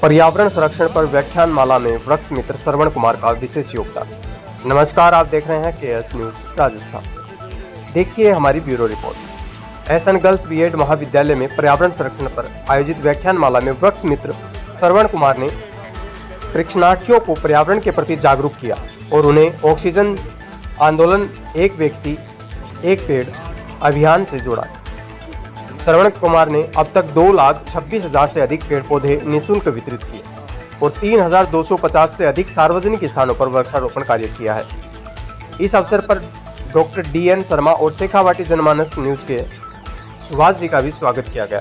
पर्यावरण संरक्षण पर व्याख्यान माला में वृक्ष मित्र श्रवण कुमार का विशेष योगदान। नमस्कार, आप देख रहे हैं KS न्यूज राजस्थान। देखिए हमारी bureau report. SN girls BEd महाविद्यालय में पर्यावरण संरक्षण पर आयोजित व्याख्यान माला में वृक्ष मित्र श्रवण कुमार ने प्रशिक्षणार्थियों को पर्यावरण के प्रति जागरूक किया और उन्हें ऑक्सीजन आंदोलन एक व्यक्ति एक पेड़ अभियान से जोड़ा। श्रवण कुमार ने अब तक 2,26,000 से अधिक पेड़ पौधे निःशुल्क वितरित किए और 3,250 से अधिक सार्वजनिक स्थानों पर वृक्षारोपण कार्य किया है। इस अवसर पर डॉक्टर DN शर्मा और शेखावाटी जनमानस न्यूज के सुभाष जी का भी स्वागत किया गया।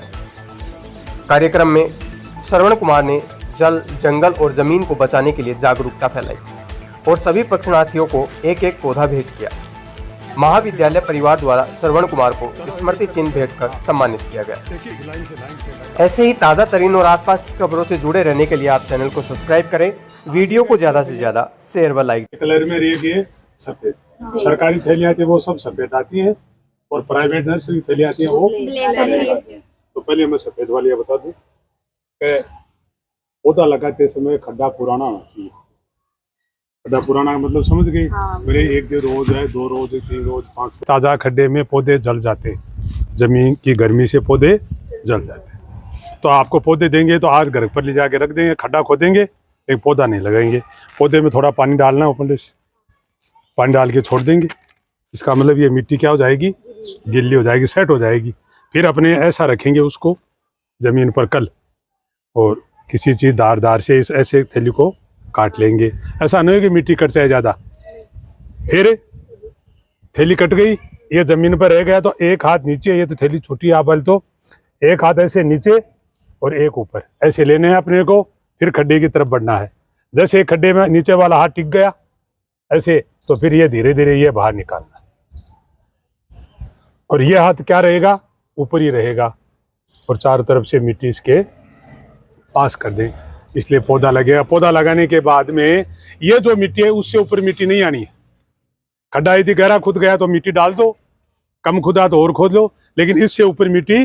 कार्यक्रम में श्रवण कुमार ने जल, जंगल और जमीन को बचाने के लिए जागरूकता फैलाई और सभी प्रशिक्षणार्थियों को एक एक पौधा भेंट किया। महाविद्यालय परिवार द्वारा श्रवण कुमार को स्मृति चिन्ह भेंट कर सम्मानित किया गया। ऐसे ही ताज़ा तरीन और आसपास की खबरों से जुड़े रहने के लिए आप चैनल को सब्सक्राइब करें, वीडियो को ज़्यादा से ज़्यादा शेयर व लाइक। कलर में ये सफेद, सरकारी थैलियाँ आती है वो सब सफेद आती है और प्राइवेट नर्सरी थैलियाँ आती है वो ब्लैक आती है। तो पहले मैं सफेद वाली बता दूं कि पौधा लगाते समय खड्डा पुराना होना चाहिए। खड्डा पुराना का मतलब समझ गई? मेरे 1 रोज है, 2 रोज, 3 रोज, 5 ताज़ा खड्डे में पौधे जल जाते, जमीन की गर्मी से पौधे जल जाते। तो आपको पौधे देंगे तो आज घर पर ले जाके रख देंगे, खड्डा खोदेंगे, एक पौधा नहीं लगाएंगे। पौधे में थोड़ा पानी डालना, ऊपर से पानी डाल के छोड़ देंगे। इसका मतलब ये मिट्टी क्या हो जाएगी, गिल्ली हो जाएगी, सेट हो जाएगी। फिर अपने ऐसा रखेंगे उसको जमीन पर कल, और किसी चीज़ धारदार से इस ऐसे थैली को काट लेंगे। ऐसा नहीं है कि मिट्टी कट जाए ज़्यादा। फिर थैली कट गई, ये जमीन पर रह गया तो एक हाथ नीचे, ये तो थैली छोटी आप बोल तो एक हाथ ऐसे नीचे और एक ऊपर ऐसे लेने हैं अपने को। फिर खड्डे की तरफ बढ़ना है। जैसे एक खड्डे में नीचे वाला हाथ टिक गया ऐसे, तो फिर ये धीरे धीरे ये बाहर निकालना और ये हाथ क्या रहेगा, ऊपर ही रहेगा और चारों तरफ से मिट्टी इसके पास कर दें। इसलिए पौधा लगेगा। पौधा लगाने के बाद में ये जो मिट्टी है उससे ऊपर मिट्टी नहीं आनी है। खड्डा यदि गहरा खुद गया तो मिट्टी डाल दो, कम खुदा तो और खोद लो, लेकिन इससे ऊपर मिट्टी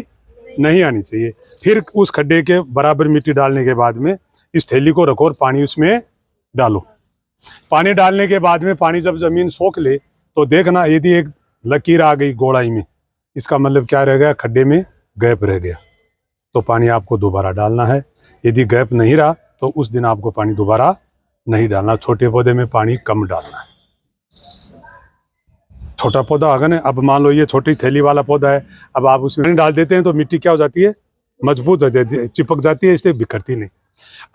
नहीं आनी चाहिए। फिर उस खड्डे के बराबर मिट्टी डालने के बाद में इस थैली को रखो और पानी उसमें डालो। पानी डालने के बाद में पानी जब जमीन सोख ले तो देखना, यदि एक लकीर आ गई गोड़ाई में, इसका मतलब क्या रह गया, खड्डे में गैप रह गया, तो पानी आपको दोबारा डालना है। यदि गैप नहीं रहा तो उस दिन आपको पानी दोबारा नहीं डालना। छोटे पौधे में पानी कम डालना है। छोटा पौधा अगर है, अब मान लो ये छोटी थैली वाला पौधा है, अब आप उसमें पानी डाल देते हैं तो मिट्टी क्या हो जाती है, मजबूत हो जाती है, चिपक जाती है, इससे बिखरती नहीं।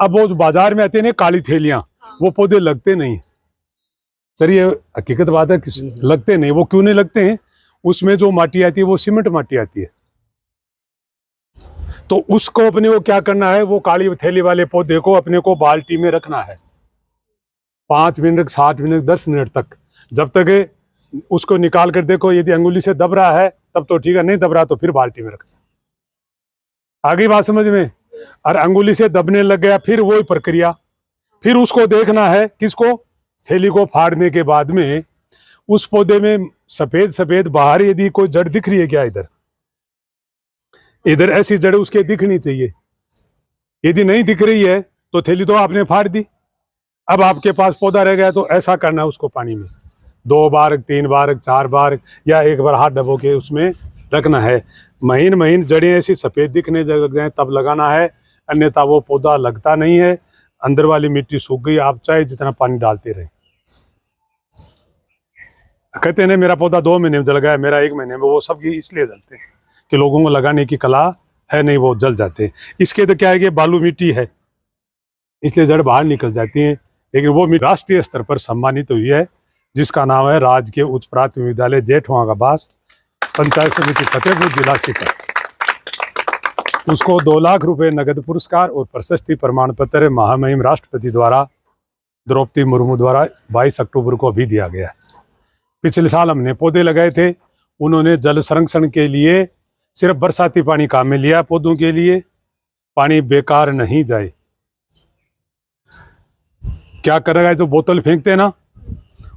अब वो बाजार में आते हैं काली थैलियां, वो पौधे लगते नहीं। सर ये हकीकत बात है, लगते नहीं। वो क्यों नहीं लगते हैं? उसमें जो माटी आती है वो सीमेंट माटी आती है। तो उसको अपने को क्या करना है, वो काली थैली वाले पौधे को अपने को बाल्टी में रखना है 5 मिनट, 7 मिनट, 10 मिनट तक। जब तक उसको निकाल कर देखो, यदि अंगुली से दब रहा है तब तो ठीक है, नहीं दब रहा तो फिर बाल्टी में रखना। आगे बात समझ में? और अंगुली से दबने लग गया, फिर वही प्रक्रिया। फिर उसको देखना है, किसको, थैली को फाड़ने के बाद में उस पौधे में सफेद सफेद बाहर यदि कोई जड़ दिख रही है क्या, इधर ऐसी जड़ उसके दिखनी चाहिए। यदि नहीं दिख रही है तो थैली तो आपने फाड़ दी। अब आपके पास पौधा रह गया तो ऐसा करना है, उसको पानी में 2 बार, 3 बार, 4 बार या 1 बार हाथ डबो के उसमें रखना है। महीन महीन जड़ें ऐसी सफेद दिखने लग जाए तब लगाना है, अन्यथा वो पौधा लगता नहीं है। अंदर वाली मिट्टी सूख गई, आप चाहे जितना पानी डालते रहे। कहते हैं मेरा पौधा 2 महीने में जल गया, मेरा 1 महीने में, वो सब इसलिए जलते हैं कि लोगों को लगाने की कला है नहीं, वो जल जाते हैं। इसके तो क्या है कि बालू मिट्टी है, इसलिए जड़ बाहर निकल जाती हैं। लेकिन वो राष्ट्रीय स्तर पर सम्मानित हुई है, जिसका नाम है राजकीय उच्च प्राथमिक विद्यालय जेठवां का बास, पंचायत समिति फतेहपुर, जिला सीकर। उसको 2 लाख रुपए नगद पुरस्कार और प्रशस्ति प्रमाण पत्र महामहिम राष्ट्रपति द्वारा द्रौपदी मुर्मू द्वारा 22 अक्टूबर को भी दिया गया है। पिछले साल हमने पौधे लगाए थे, उन्होंने जल संरक्षण के लिए सिर्फ बरसाती पानी काम में लिया। पौधों के लिए पानी बेकार नहीं जाए। क्या करेगा, जो बोतल फेंकते हैं ना,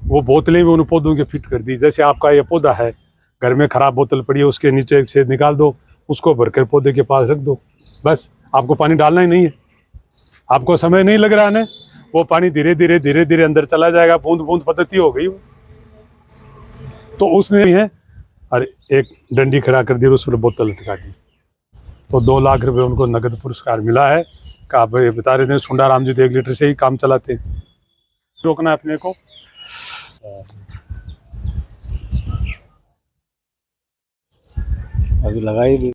वो बोतलें भी उन पौधों के फिट कर दी। जैसे आपका ये पौधा है, घर में खराब बोतल पड़ी है, उसके नीचे एक छेद निकाल दो, उसको भरकर पौधे के पास रख दो, बस आपको पानी डालना ही नहीं है। आपको समय नहीं लग रहा है, वो पानी धीरे धीरे अंदर चला जाएगा, बूंद बूंद पद्धति हो गई वो। तो उसने है और एक डंडी खड़ा कर दी, उसमें बोतल लटका दी। तो 2 लाख रुपए उनको नगद पुरस्कार मिला है। कहा भाई बता रहे थे सुंडाराम जी तो 1 लीटर से ही काम चलाते हैं। रोकना अपने को। अभी लगाई भी